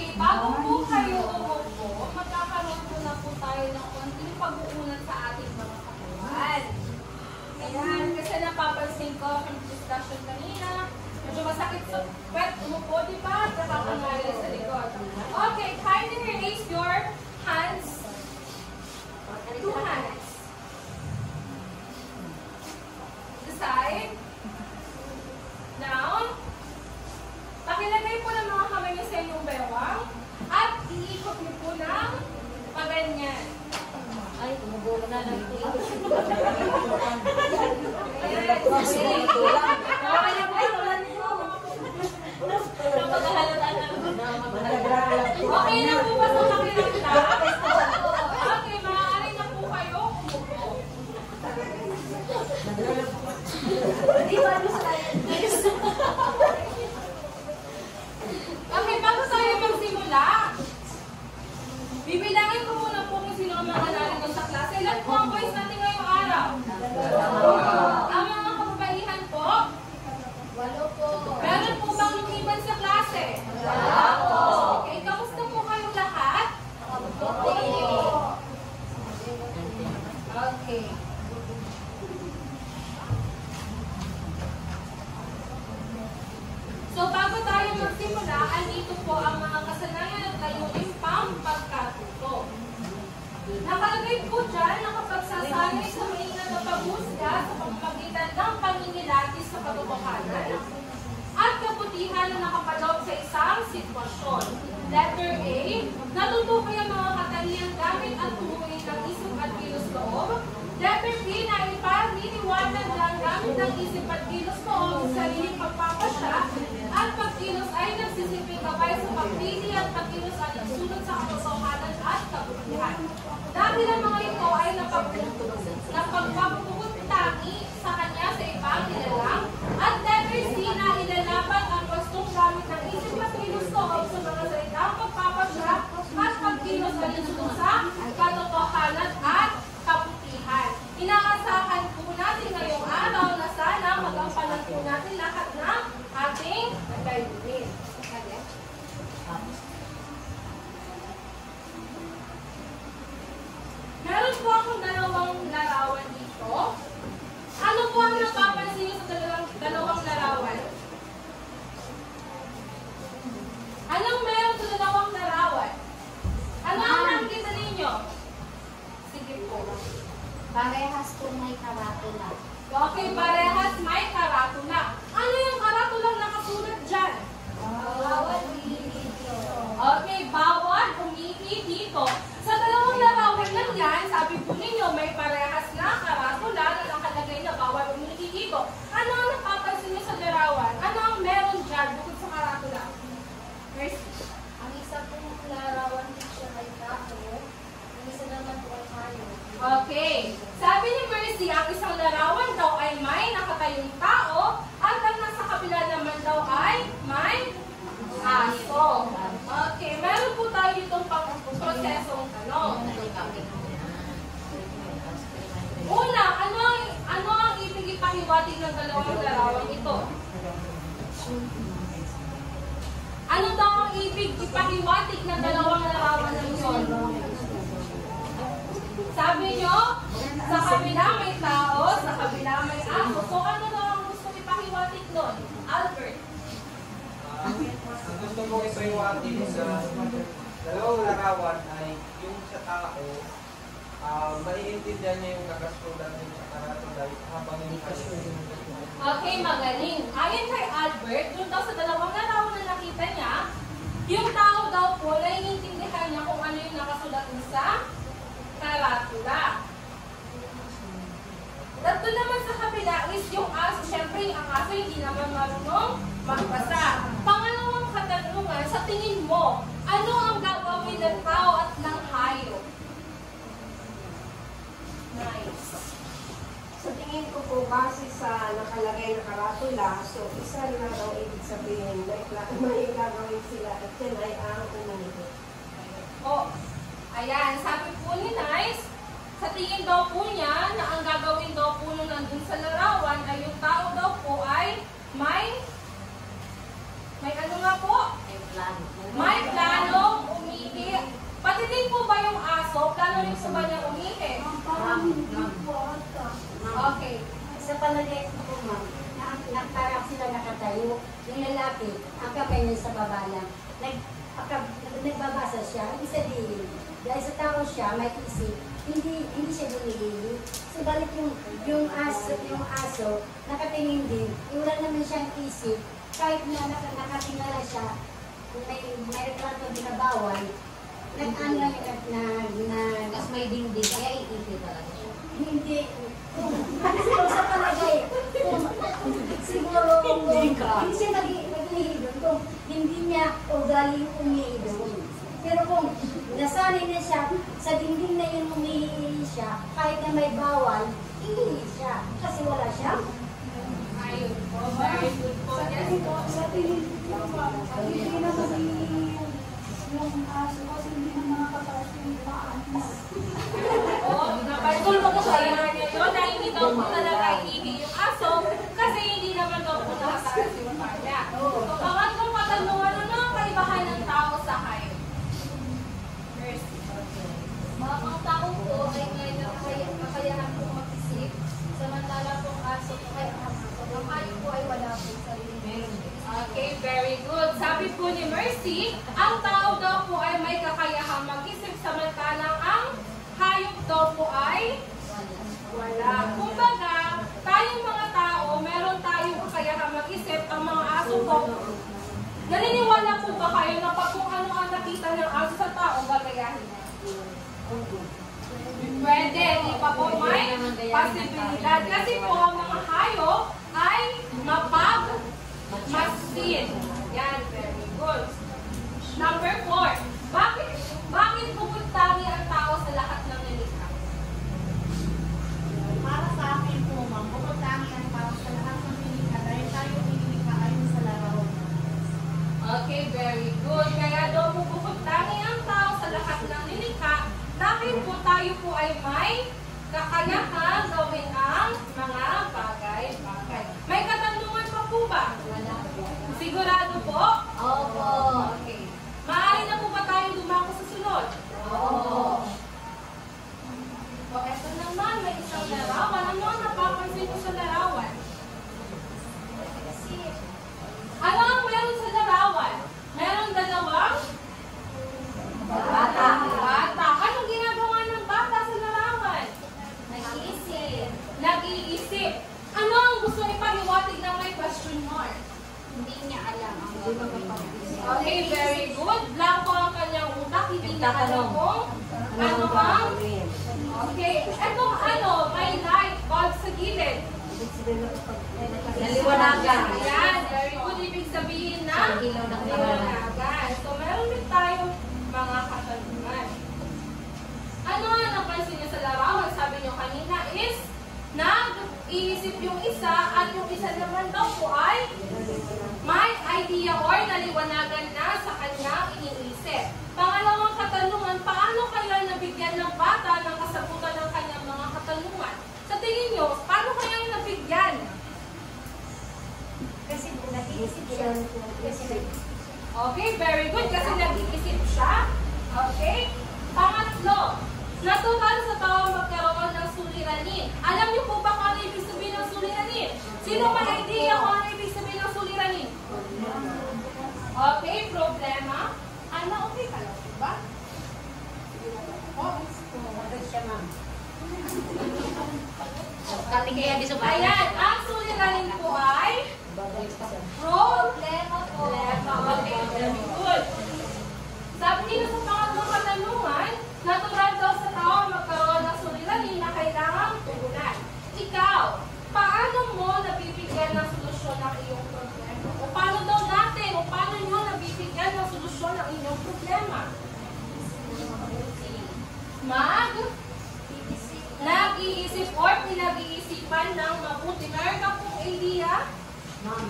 Okay, bago po kayo umupo, magkakaroon po na po tayo ng konting pag-uunan sa ating mga katawan. Ayan, kasi napapansin ko ang discussion kanina, medyo masakit sa puwet, umupo, di ba? Nakakangali sa likod. Okay, kindly raise your hands. 2 hands. The side. Down. Pakilagay po ng mga kamay niyo sa inyong bewang at iikot niyo po ng paganyan. Ay, tumugulo na lang. Okay na po ba sa pakilagay? Okay, maaari na po kayo. Okay, bago tayo magsimula, bibilangin ko muna po kung sino ang mga narito sa klase. Ilan po ang boys natin ngayong araw? Ang mga kababaihan po? 8 po. Meron po bang lumiban sa klase? Wala po. Okay, kamusta po kayong lahat? Okay. So, bago tayo magsimula, andito po ang mga kasanayan at layunin pang pagkatuto. Nakalagay po dyan na kapag sasanay sa maingat na paghusga sa pamamagitan ng panginilati sa katotohanan at kabutihan na nakapaloob sa isang sitwasyon. Letter A, natutukoy ang mga katangiang gamit at tumuhin ng isip at kilos loob. Letter B, na ipaniniwanag lang gamit ng isip at kilos loob sa sariling pagpapasya at pagkilos ay nagsisiping gabay sa pagpili at pagkilos at nagsunod sa katotohanan at kabutihan. Dahil ang mga ito ay napagpapupuntangi sa kanya sa ibang nilalang at letter C, na ilalaban ang wastong gamit ng isip at kilos loob sa mga salitang pagpapasya at pagkilos at nagsunod sa katotohanan at kabutihan. Inaasahan po natin ngayong araw na sana magampanan po natin lahat ng ating layunin. Meron po akong dalawang larawan dito. Ano po ang napapansin niyo sa dalawang larawan? Anong meron sa dalawang larawan? Ano ang nakikita ninyo? Sige po. Parehas po may karatula. Okay, parehas may karatula. Ano yung karatulang nakasulat dyan? Bawal umiti. Okay, bawal umiti dito. Sa dalawang larawan lang yan, sabi po ninyo, may parehas na karatula na nakalagay na bawal umiti dito. Ano ang napapansin niyo sa larawan? Ano ang meron dyan bukod sa karatula? Mercy. Ang isa pong larawan siya ay tao. Ang isa naman po ay tayo. Okay. Sabi ni Mercy, ang isang larawan daw ay may nakatayong tao at ang nasa kabila naman daw ay may aso. Okay. Meron po tayo ditong prosesong tanong. Una, ano ang ibig ipahiwatig ng dalawang larawan ito? Ano daw ang ibig ipahiwatig ng dalawang larawan ng yun? Sabi nyo, sa kabila may tao, sa kabila may aso. So ano daw ang gusto ipahiwatig nun? Albert? Ang gusto ko ipahiwatig sa dalawang larawan ay yung sa tao, maiintindihan niya yung nakasulat din sa karatula habang yung Okay, magaling. Ayon kay Albert, dun daw sa dalawang larawan na nakita niya, yung tao daw po, naiintindihan niya kung ano yung nakasulat sa karatula. Tatlo naman sa kabila is yung aso. Siyempre, ang aso hindi naman marunong magbasa. Pangalawang katanungan, sa tingin mo, ano ang gagawin ng tao at ng hayop? Nice. Sa tingin ko po, base sa nakalagay na karatula, so isa na daw ibig sabihin, may gagawin sila at yan ay ang umunod. Oh, ayan, sabi po ni Nice, sa tingin daw po niya na ang gagawin daw po nung nandun sa larawan ay yung tao daw po ay may ano nga po? May planong umihi. Pati din po ba yung aso? Plano rin po ba niya umihi? Okay. Sa palagay ko po, ma'am, parang sila nakatayo. Yung lalaki, ang kamay niya sa baba lang. Nagbabasa siya. Ibig sabihin, dahil sa tao siya, may isip, hindi siya bumili. So, balik yung aso, nakatingin din, wala naman siyang isip. Kahit na nakatingala siya, may retrato din na bawal, nag-ano lang Tapos may dingding, kaya iipi talaga siya. hindi. Siguro sa palagay, siguro hindi siya nag-iidon kung hindi niya ugali yung umiidon. Pero kung nasanay na siya, sa dingding na yun umiihi siya, kahit na may bawal, iihi siya. Kasi wala siya. Ayun po. Very good po. Yes po. Sa tingin ko ba, hindi na magiging yung aso kasi hindi na makakataas yung maanis. Oo, napagtul mo ko sa niya yun na hindi daw po talaga iihi yung aso kasi hindi naman daw po nakataas yung pala. So, pangatlong katanungan, ano ang kaibahan ng tao sa hayop? Mercy. Ang tao po ay may kakayahan po mag-isip, samantala pong aso po ay ang hayop po ay wala po sa Okay, very good. Sabi po ni Mercy, ang tao daw po ay may kakayahang mag-isip samantalang ang hayop daw po ay wala. Kumbaga, tayong mga tao, meron tayong kakayahang mag-isip, ang mga aso po. Naniniwala po ba kayo na pag kung ano ang nakita ng aso sa tao, gagayahin niya? Pwede, di pa po may posibilidad. Kasi po ang mga hayop ay mapag-masin. Yan, very good. Number 4. Bakit pupuntangi ang tao sa lahat ng nilikha? Para sa akin po, ma'am, pupuntahan ang tao sa lahat ng pinika dahil tayo pinika ayon sa larawan. Okay, very good. Kaya daw po pupuntangi ang tao sa lahat ng nilikha dahil po tayo po ay may kakayahan gawin ang mga bagay-bagay. May katanungan pa po ba? Sigurado po? Opo. Okay. Maaari na po ba tayo dumako sa sunod? Oo. O, eto naman, may isang larawan. Ano ang napapansin mo sa larawan? Ano ang meron sa larawan? Meron dalawang Bata. bata. Anong ginagawa ng bata sa larawan? nag-iisip. Nag-iisip. Ano ang gusto ipahiwatig ng may question mark? Hindi niya alam ang Okay, very good. Blanco ang kanyang utak. Hindi niya alam kung ano ang... Okay. Etong ano, may light bulb sa gilid. Naliwanagan. Ayan, very good. Ibig sabihin na Ilaw ng liwanagan. So, meron din tayo mga katanungan. Ano ang napansin niyo sa larawan? Sabi niyo kanina is nag-iisip yung isa at yung isa naman daw po ay may idea or naliwanagan na sa kanyang iniisip. Pangalawang katanungan, paano kaya nabigyan ng bata ng kasagutan ng kanyang mga katanungan? Sa tingin niyo, paano kaya nabigyan? Kasi nag-iisip siya. Okay, very good. Kasi nag-iisip siya. Okay? Pangatlo, natural sa tao magkaroon ng suliranin. Alam niyo po ba kung ano ibig sabihin ng suliranin? Sino may idea kung ano ibig sabihin ng suliranin? Okay, problema. Ano, okay ka lang, diba? Siya, ma'am. Kaligaya di sa Ayan, ang suliranin po ay problema po. Okay, very good. Sabi nila sa pangatlong katanungan, natural daw sa tao magkaroon ng suliranin na kailangang tugunan. Ikaw, paano mo nabibigyan ng solusyon ng iyong problema? O paano daw natin, o paano nyo nabibigyan ng solusyon ng inyong problema? Nag-iisip or pinag-iisipan ng mabuti. Meron ka pong idea? Ma'am,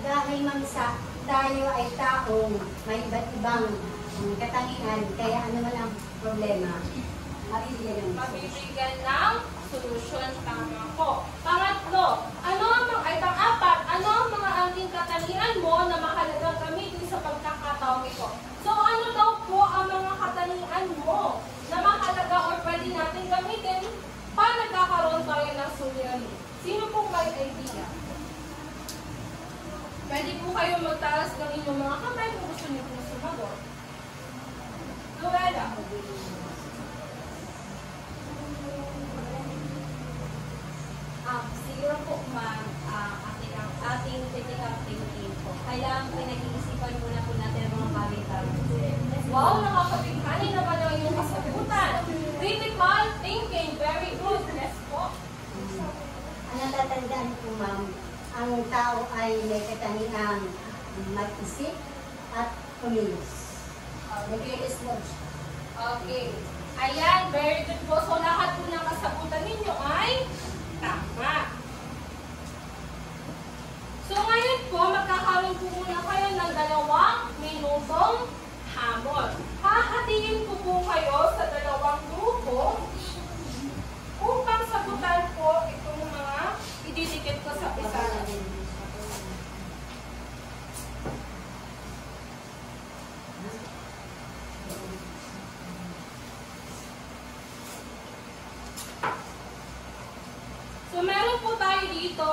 dahil ma'am tayo ay taong may iba't ibang katangian, kaya ano man ang problema, mabibigyan ng Mabibigyan ng solusyon. Tama po. Pangatlo, pang-apat, ano ang mga angking katangian mo na mahalagang gamitin sa pagkakataong suliranin. Sino po may idea? Pwede po kayo magtaas ng inyong mga kamay kung gusto niyo po sumagot. Luella. Siguro po, ma'am, ating critical thinking po. Kailangan pinag-iisipan muna po natin ang mga bagay-bagay. Wow, nakakabighani naman ang iyong kasagutan. Critical thinking, very good. Let's go. Ang natatandaan po, ma'am, ang tao ay may katangiang mag-isip at kumilos. Nag-iis mo siya. Okay. Ayan, very good po. So, lahat po ng kasagutan ninyo ay tama. So, ngayon po, magkakaroon po muna kayo ng 2 minutong hamon. Hahatiin ko po kayo sa 2 grupo upang sagutan po itong mga ididikit ko sa pizarra. So, meron po tayo dito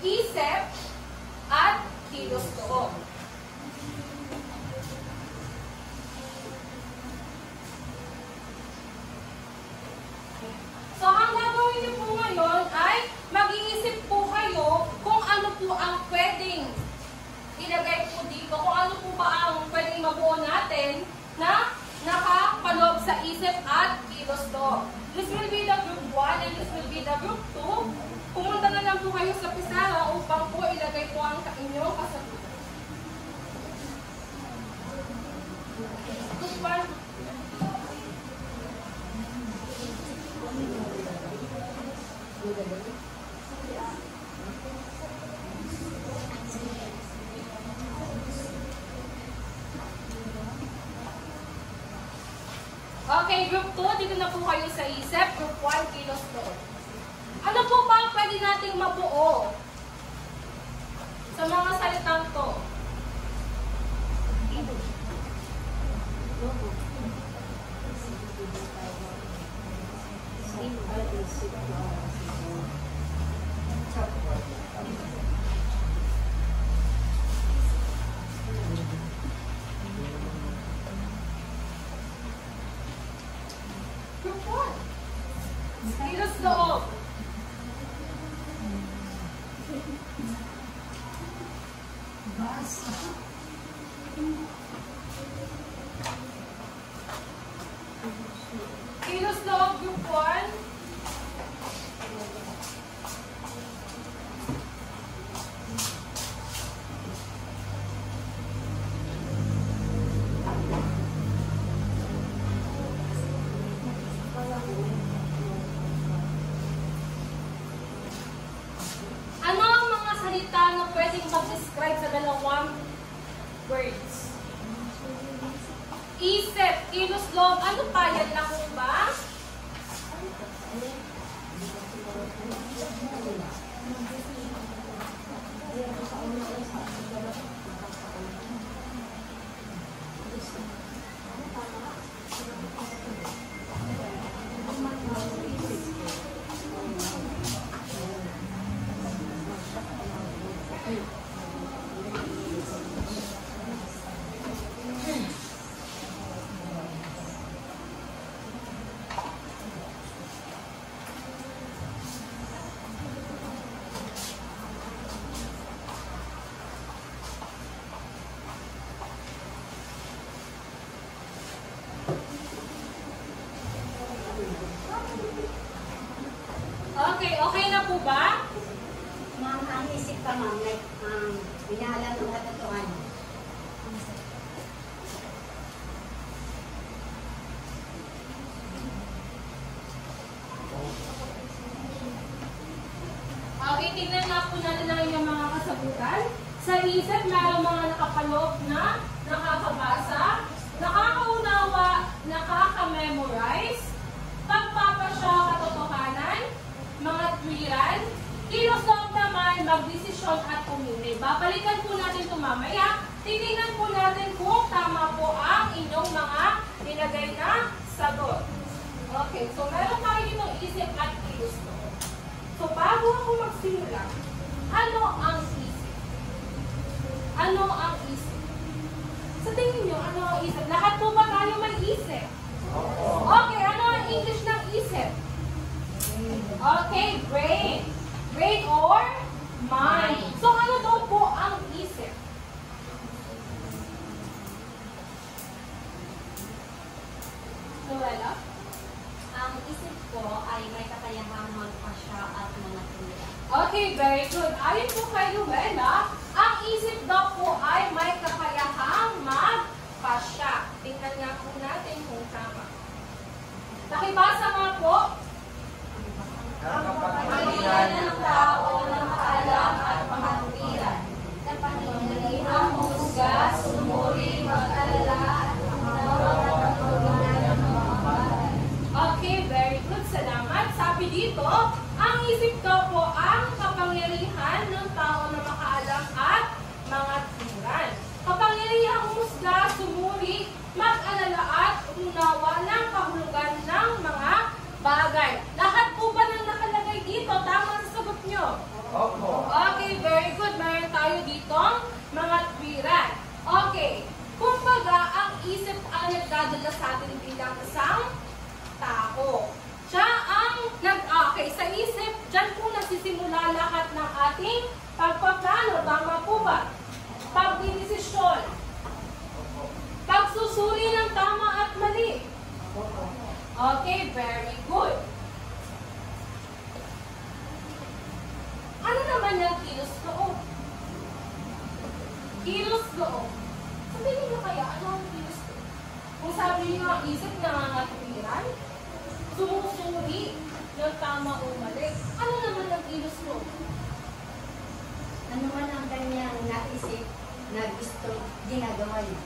isip at kilos loob. So, ang gagawin niyo po ngayon ay mag-iisip po kayo kung ano po ang pwedeng ilagay po dito, kung ano po ba ang pwedeng mabuo natin na nakapaloob sa isip at kilos loob. This will be the group 1 and this will be the group 2. Pumunta na lang po kayo sa pizarra upang po ilagay po ang inyong kasagutan. Group 1. Okay, group 2, dito na po kayo sa isip. Group 1, kilos loob. Ano po ba ang pwede nating mabuo sa mga salitang to? Group 1. Kilos loob. Kilos loob, group 1. Ano ang mga salita na pwedeng mag-describe sa 2 words? Isip, kilos loob, ano pa? Yan lang po ba? Okay na po ba? Ma'am, ang isip ka, ma'am, like, inaalam ng katotohanan. Okay, tignan nga po natin ang inyong mga kasagutan. Sa isip, mayroong mga nakapaloob na nakakabasa, nakakaunawa, nakaka-memorize, pagpapasya katotohanan, mga twiran, kilos loob naman, magdesisyon at pumili. Babalikan po natin ito mamaya. Titingnan po natin kung tama po ang inyong mga nilagay na sagot. Okay, so meron tayo ditong isip at bago ako magsimula, ano ang isip? Ano ang isip? Sa tingin nyo, ano ang isip? Lahat po ba tayo may isip? Okay, ano ang English ng isip? Okay, brain. Brain or mind. So, ano daw po ang isip? Luella? Ang isip ko ay may kakayahang magpasya at manatili. Okay, very good. Ayon po kay Luella, ang isip daw po ay may kakayahang magpasya. Tingnan nga po natin kung tama. Pakibasa nga po. Ang Kapangyarihan ng tao na makaalam at makatuwiran. Kapangyarihan husga, sumuri, mag-alala at Okay, very good. Salamat. Sabi dito, ang isip daw po ang kapangyarihan ng tao na makaalam at mga tuwiran. Kapangyarihang husga, sumuri, mag-alala at unawa ng kahulugan ng mga bagay. Lahat po ba nang nakalagay dito? Tama sa sagot nyo? Opo. Okay, very good. Mayroon tayo dito mga tuwiran. Okay. Kumbaga, ang isip ang nagdadala sa atin bilang isang tao. Siya ang okay, sa isip, dyan po nagsisimula lahat ng ating pagpaplano. Tama po ba? Pagdidesisyon. Pagsusuri ng tama at mali. Okay, very good. Ano naman yung kilos loob? Kilos loob. Sabihin niyo kaya, ano ang kilos loob? Kung sabi niyo ang isip nangangatuwiran, sumusuri ng tama o mali. Ano naman ang kilos loob? Ano man ang kanyang naisip na gusto ginagawa niya.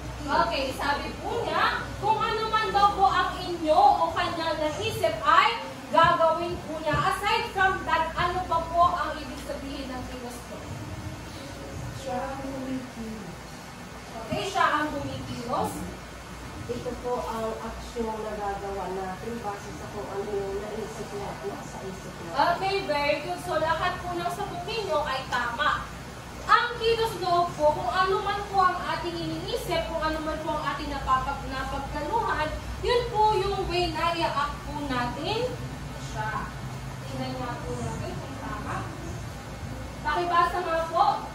Okay, sabi po niya, kung ano man daw po ang inyo o kanyang naisip ay gagawin po niya. Aside from that, ano pa po ang ibig sabihin ng kilos loob? Siya ang humikilos. Okay, siya ang bumikilos. Ito po ang aksyon na gagawa natin base sa kung ano yung naisip natin, nasa isip natin. Okay, very good. So, lahat po ng sagot ninyo ay tama. Ang kilos loob po, kung ano man po ang ating iniisip, kung ano man po ang ating napagplanuhan, yun po yung way na i-act po natin siya. Tingnan nga po natin kung tama. Pakibasa nga po.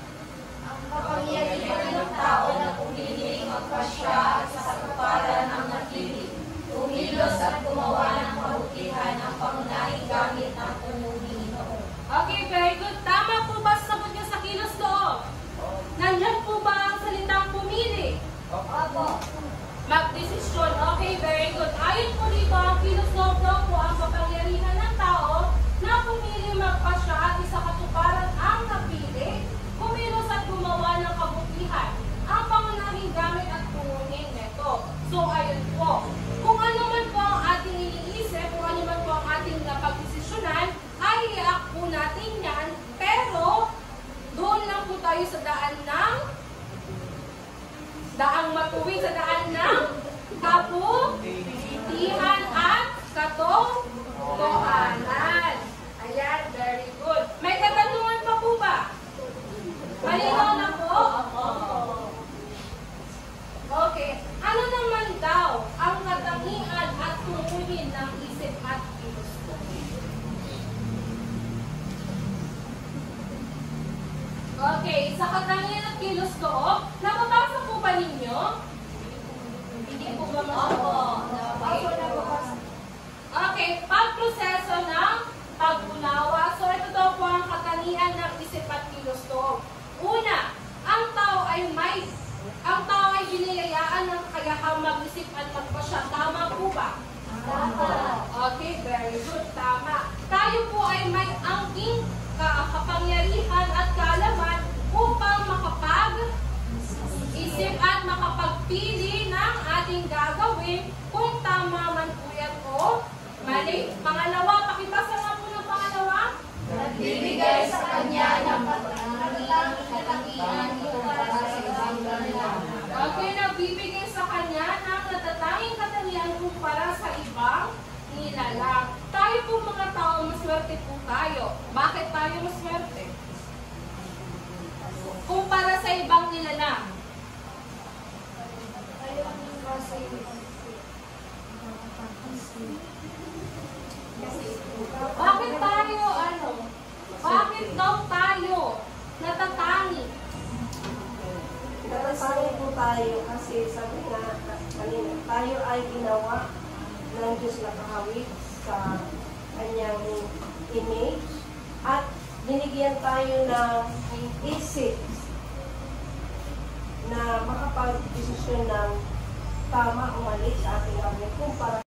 Ang kapangyarihan ng tao na pumili, magpasya at sa katuparan ang nakilig. Tumilos at gumawa ng kabutihan ang pangunahing gamit ng umuming ito. Okay, very good. Tama po ba sagot niya sa kilos loob? Nandyan po ba ang salitang pumili? Opo. Magdesisyon. Okay, very good. Ayon po dito, ang kilos loob daw po ang kapangyarihan ng tao na pumili, magpasya at isa katuparan ang napili, kumilos at gumawa ng kabutihan. Ang pangunahing gamit at tungunin nito. So, ayun po. Kung ano man po ang ating iniisip, kung ano man po ang ating napagdesisyonan, ay i-act po natin yan, pero doon lang po tayo sa daan ng daang matuwid, sa daan ng kabutihan at katotohanan. Ayan, very good. May katanungan pa po ba? Malinaw na po? Okay. Ano naman daw ang katangian at tungkulin ng isip at kilos loob? Okay, sa katangian at kilos loob, nababasa po ba ninyo? Hindi po ba masyado? Okay, pagproseso ng pag-unawa. So, ito daw po ang katangian ng isip at kilos loob. Una, ang tao ay biniyayaan ng kakayahang mag-isip at magpasya. Tama po ba? Tama. Okay, very good. Tama. Tayo po ay may angking kapangyarihan at kaalaman upang makapag-isip at makapagpili ng ating gagawin kung tama man po yan o mali. Pangalawa, pakibasa nga po ng pangalawa. Nagbibigay sa kanya ng katangian para sa ibang nilalang. Okay, nagbibigay sa kanya ng natatanging katangian kumpara sa ibang nilalang. Tayo po mga tao, maswerte po tayo. Bakit tayo Bakit tayo, bakit daw tayo natatangi? Natatangi po tayo kasi sabi nga kanina, tayo ay ginawa ng Diyos na kahawig sa kanyang image at binigyan tayo ng isip na makapag-desisyon ng tama o mali sa ating gawin kumpara